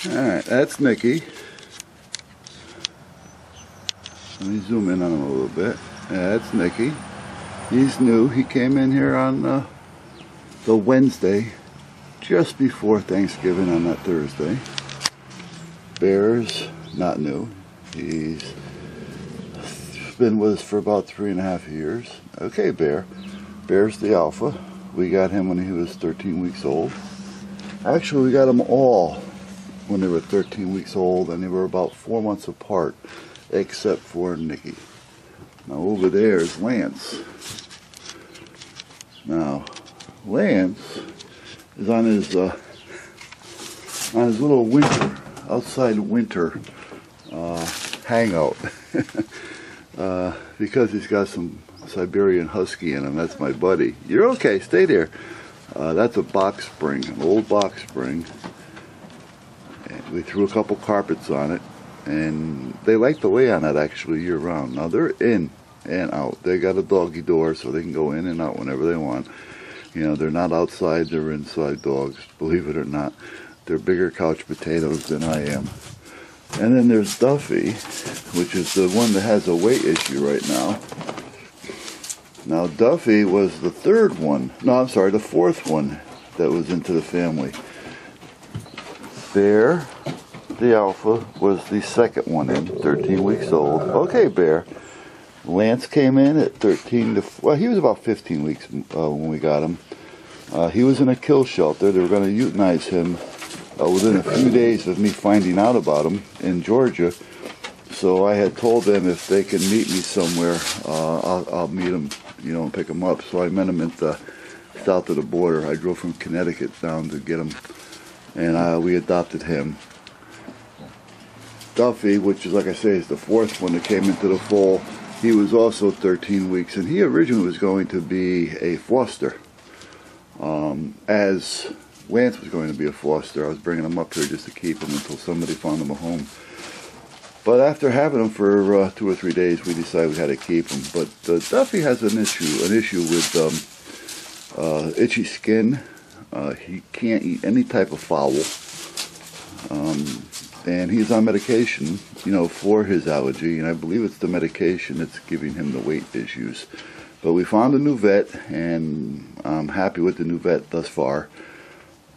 Alright, that's Nicky. Let me zoom in on him a little bit. Yeah, that's Nicky. He's new. He came in here on the Wednesday, just before Thanksgiving on that Thursday. Bear's not new. He's been with us for about 3.5 years. Okay, Bear. Bear's the alpha. We got him when he was 13 weeks old. Actually, we got them all when they were 13 weeks old, and they were about 4 months apart, except for Nicky. Now over there is Lance. Now, Lance is on his little outside winter hangout because he's got some Siberian Husky in him. That's my buddy. You're okay. Stay there. That's a box spring, an old box spring. And we threw a couple carpets on it, and they like to lay on it actually year round. Now they're in and out. They got a doggy door so they can go in and out whenever they want. You know, they're not outside, they're inside dogs, believe it or not. They're bigger couch potatoes than I am. And then there's Duffy, which is the one that has a weight issue right now. Now Duffy was the third one, no I'm sorry, the fourth one that was into the family. Bear, the alpha, was the second one in, 13 weeks old. Okay, Bear. Lance came in at 13 to, well, he was about 15 weeks when we got him. He was in a kill shelter. They were going to euthanize him within a few days of me finding out about him in Georgia. So I had told them if they can meet me somewhere, I'll meet him, you know, and pick him up. So I met him at the south of the border. I drove from Connecticut down to get him, and we adopted him. Duffy, which is, like I say, is the fourth one that came into the fold. He was also 13 weeks, and he originally was going to be a foster. As Lance was going to be a foster, I was bringing him up here just to keep him until somebody found him a home. But after having him for 2 or 3 days, we decided we had to keep him. But Duffy has an issue with itchy skin. He can't eat any type of fowl. And he's on medication, you know, for his allergy, and I believe it's the medication that's giving him the weight issues. But we found a new vet, and I'm happy with the new vet thus far.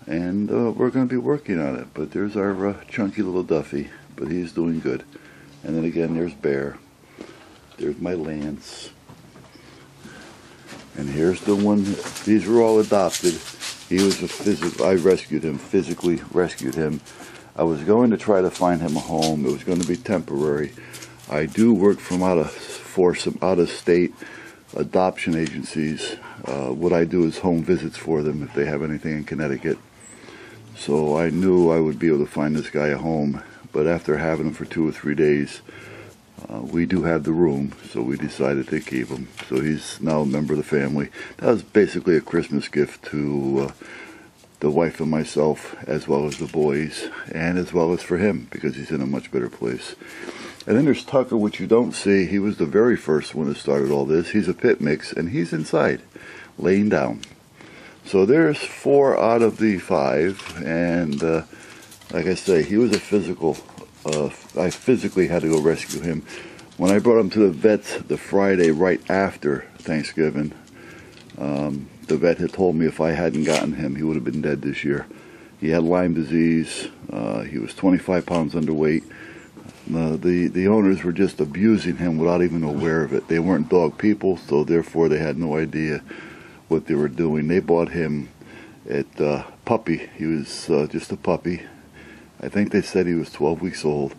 And we're going to be working on it. But there's our chunky little Duffy, but he's doing good. And then again, there's Bear. There's my Lance. And here's the one. These were all adopted. He was I rescued him, physically rescued him. I was going to try to find him a home. It was going to be temporary. I do work for some out-of-state adoption agencies. What I do is home visits for them if they have anything in Connecticut. So I knew I would be able to find this guy a home. But after having him for 2 or 3 days, we do have the room, so we decided to keep him. So he's now a member of the family. That was basically a Christmas gift to the wife and myself, as well as the boys, and as well as for him, because he's in a much better place. And then there's Tucker, which you don't see. He was the very first one that started all this. He's a pit mix, and he's inside, laying down. So there's 4 out of the 5, and like I say, he was a physical, I physically had to go rescue him. When I brought him to the vet the Friday right after Thanksgiving, the vet had told me if I hadn't gotten him, he would have been dead this year. He had Lyme disease. He was 25 pounds underweight. The owners were just abusing him without even aware of it. They weren't dog people, so therefore they had no idea what they were doing. They bought him at puppy. He was just a puppy. I think they said he was 12 weeks old.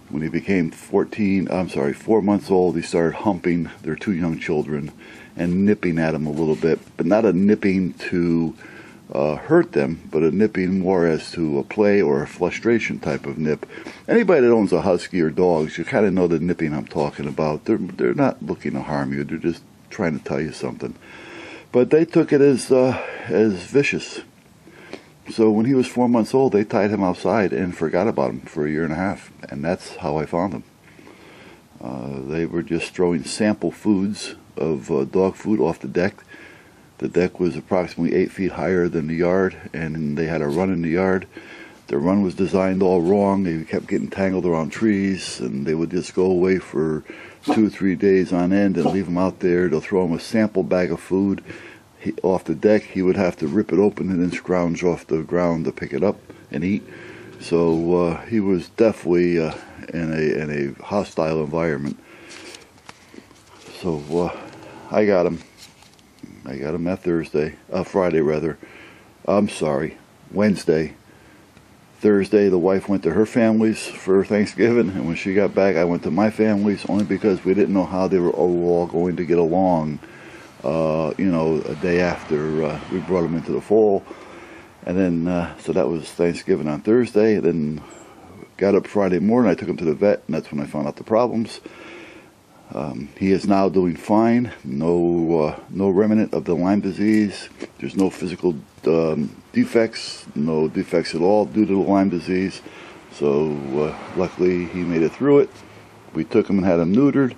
When he became 4 months old, he started humping their 2 young children and nipping at them a little bit, but not a nipping to hurt them, but a nipping more as to a play or a frustration type of nip. Anybody that owns a husky or dogs, you kind of know the nipping I'm talking about. They're not looking to harm you. They're just trying to tell you something. But they took it as vicious. So when he was 4 months old, they tied him outside and forgot about him for 1.5 years, and that's how I found him. They were just throwing sample foods of dog food off the deck. The deck was approximately 8 feet higher than the yard, and they had a run in the yard. The run was designed all wrong. They kept getting tangled around trees, and they would just go away for 2 or 3 days on end and leave him out there. They'll throw him a sample bag of food off the deck. He would have to rip it open and then scrounge off the ground to pick it up and eat. So he was definitely in a hostile environment. So I got him. I got him that Friday rather. I'm sorry, Wednesday. Thursday, the wife went to her family's for Thanksgiving, and when she got back, I went to my family's, only because we didn't know how they were all going to get along. You know, a day after we brought them into the fold. And then, so that was Thanksgiving on Thursday. Then got up Friday morning, I took him to the vet, and that's when I found out the problems. He is now doing fine. No remnant of the Lyme disease. There's no physical defects, no defects at all due to the Lyme disease. So luckily he made it through it. We took him and had him neutered,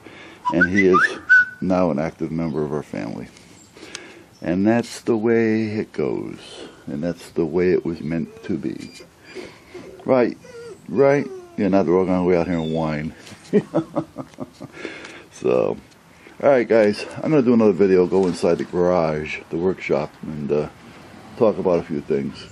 and he is now an active member of our family. And that's the way it goes. And that's the way it was meant to be. Right. Yeah, now they're all going to go out here and whine. So, alright guys, I'm going to do another video, go inside the garage, the workshop, and talk about a few things.